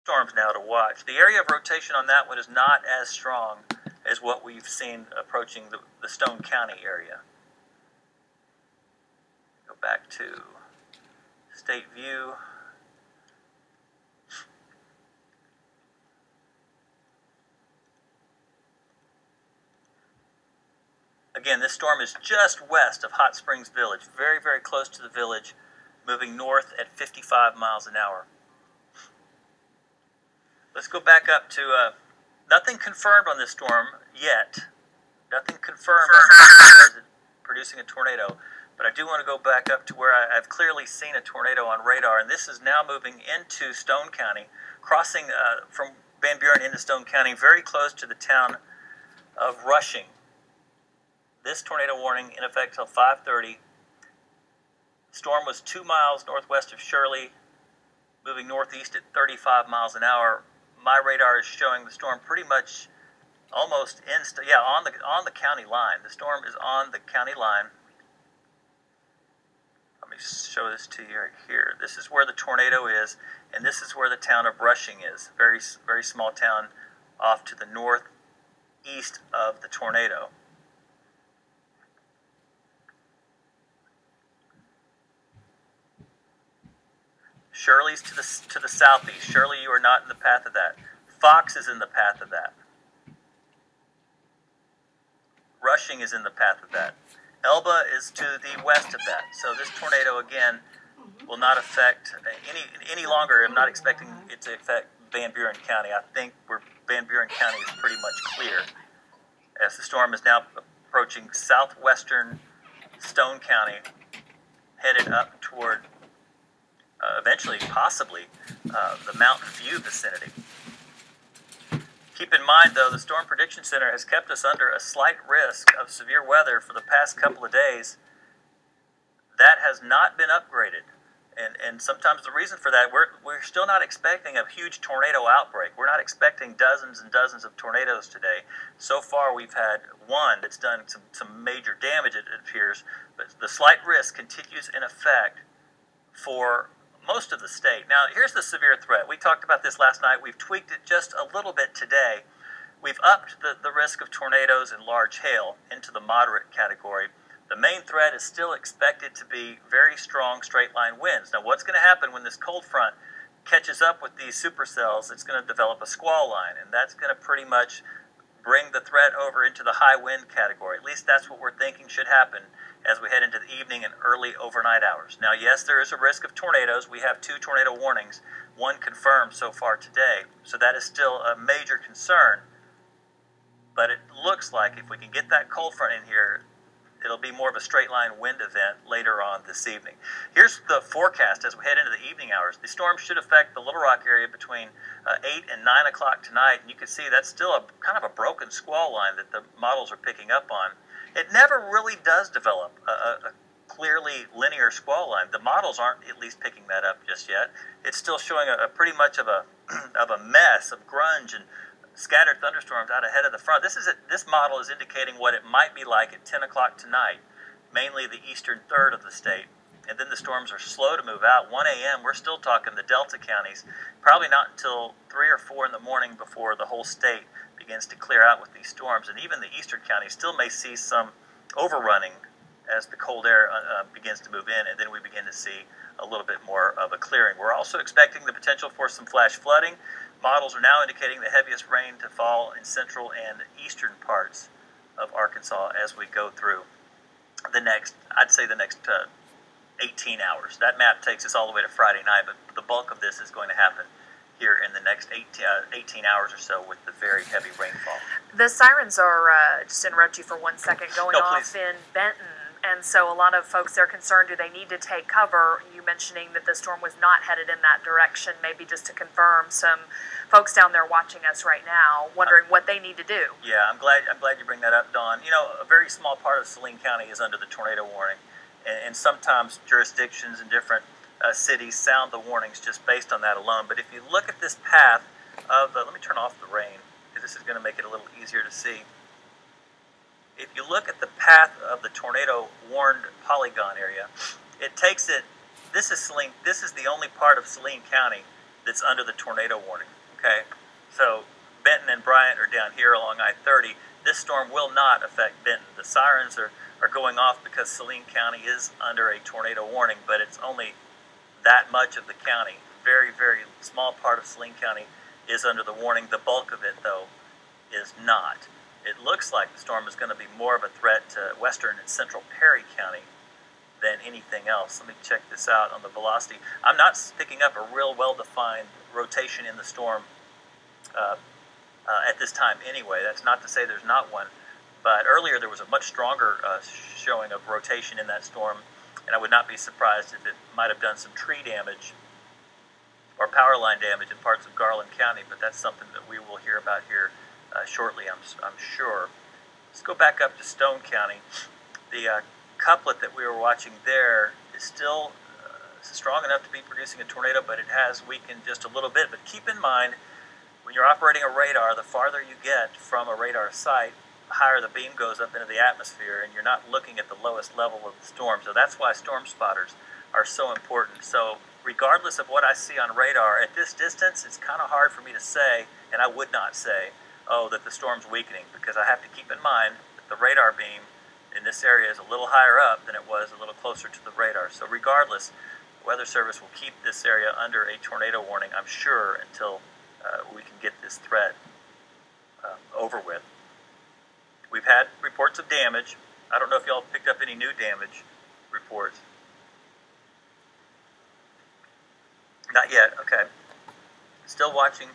storms now to watch. The area of rotation on that one is not as strong as what we've seen approaching the Stone County area. Go back to state view. Again, this storm is just west of Hot Springs Village, very, very close to the village, moving north at 55 miles an hour. Let's go back up to nothing confirmed on this storm yet. Nothing confirmed on this producing a tornado. But I do want to go back up to where I've clearly seen a tornado on radar, and this is now moving into Stone County, crossing from Van Buren into Stone County, very close to the town of Rushing. This tornado warning in effect till 5:30. The storm was 2 miles northwest of Shirley, moving northeast at 35 miles an hour. My radar is showing the storm pretty much almost on the county line. The storm is on the county line. Let me show this to you here. This is where the tornado is, and this is where the town of Rushing is. Very, very small town off to the northeast of the tornado. Shirley's to the southeast. Shirley, you are not in the path of that. Fox is in the path of that. Rushing is in the path of that. Elba is to the west of that. So this tornado, again, will not affect any longer. I'm not expecting it to affect Van Buren County. I think Van Buren County is pretty much clear, as the storm is now approaching southwestern Stone County, headed up toward eventually, possibly, the Mountain View vicinity. Keep in mind, though, the Storm Prediction Center has kept us under a slight risk of severe weather for the past couple of days. That has not been upgraded. And sometimes the reason for that, we're still not expecting a huge tornado outbreak. We're not expecting dozens and dozens of tornadoes today. So far, we've had one that's done some major damage, it appears. But the slight risk continues in effect for most of the state. Now, here's the severe threat. We talked about this last night. We've tweaked it just a little bit today. We've upped the risk of tornadoes and large hail into the moderate category. The main threat is still expected to be very strong straight-line winds. Now, what's going to happen when this cold front catches up with these supercells? It's going to develop a squall line, and that's going to pretty much bring the threat over into the high wind category. At least that's what we're thinking should happen as we head into the evening and early overnight hours. Now, yes, there is a risk of tornadoes. We have 2 tornado warnings, 1 confirmed so far today. So that is still a major concern. But it looks like if we can get that cold front in here, it'll be more of a straight line wind event later on this evening. Here's the forecast as we head into the evening hours. The storm should affect the Little Rock area between 8 and 9 o'clock tonight. And you can see that's still kind of a broken squall line that the models are picking up on. It never really does develop a clearly linear squall line. The models aren't at least picking that up just yet. It's still showing a pretty much of a mess of grunge and scattered thunderstorms out ahead of the front. This model is indicating what it might be like at 10 o'clock tonight, mainly the eastern third of the state. And then the storms are slow to move out. 1 a.m., we're still talking the Delta counties, probably not until 3 or 4 in the morning before the whole state begins to clear out with these storms. And even the eastern counties still may see some overrunning as the cold air begins to move in, and then we begin to see a little bit more of a clearing. We're also expecting the potential for some flash flooding. Models are now indicating the heaviest rain to fall in central and eastern parts of Arkansas as we go through the next 18 hours. That map takes us all the way to Friday night, but the bulk of this is going to happen here in the next 18 hours or so with the very heavy rainfall. The sirens are, just interrupt you for 1 second, going off in Benton. And so a lot of folks are concerned, do they need to take cover? You mentioning that the storm was not headed in that direction, maybe just to confirm some folks down there watching us right now, wondering what they need to do. Yeah, I'm glad you bring that up, Dawn. You know, a very small part of Saline County is under the tornado warning, and sometimes jurisdictions in different cities sound the warnings just based on that alone. But if you look at this path of let me turn off the rain, because this is going to make it a little easier to see. If you look at the path of the tornado warned polygon area, it takes it. This is the only part of Saline County that's under the tornado warning. Okay, so Benton and Bryant are down here along I-30. This storm will not affect Benton. The sirens are going off because Saline County is under a tornado warning, but it's only that much of the county. Very, very small part of Saline County is under the warning. The bulk of it, though, is not. It looks like the storm is going to be more of a threat to western and central Perry County than anything else. Let me check this out on the velocity. I'm not picking up a real well-defined rotation in the storm at this time anyway. That's not to say there's not one, but earlier there was a much stronger showing of rotation in that storm, and I would not be surprised if it might have done some tree damage or power line damage in parts of Garland County, but that's something that we will hear about here shortly, I'm sure. Let's go back up to Stone County. The couplet that we were watching there is still strong enough to be producing a tornado, but it has weakened just a little bit. But keep in mind, when you're operating a radar, the farther you get from a radar site, the higher the beam goes up into the atmosphere, and you're not looking at the lowest level of the storm. So that's why storm spotters are so important. So regardless of what I see on radar, at this distance, it's kind of hard for me to say, and I would not say, oh, that the storm's weakening, because I have to keep in mind that the radar beam in this area is a little higher up than it was a little closer to the radar. So regardless, the Weather Service will keep this area under a tornado warning, I'm sure, until we can get this threat over with. We've had reports of damage. I don't know if y'all picked up any new damage reports. Not yet, okay. Still watching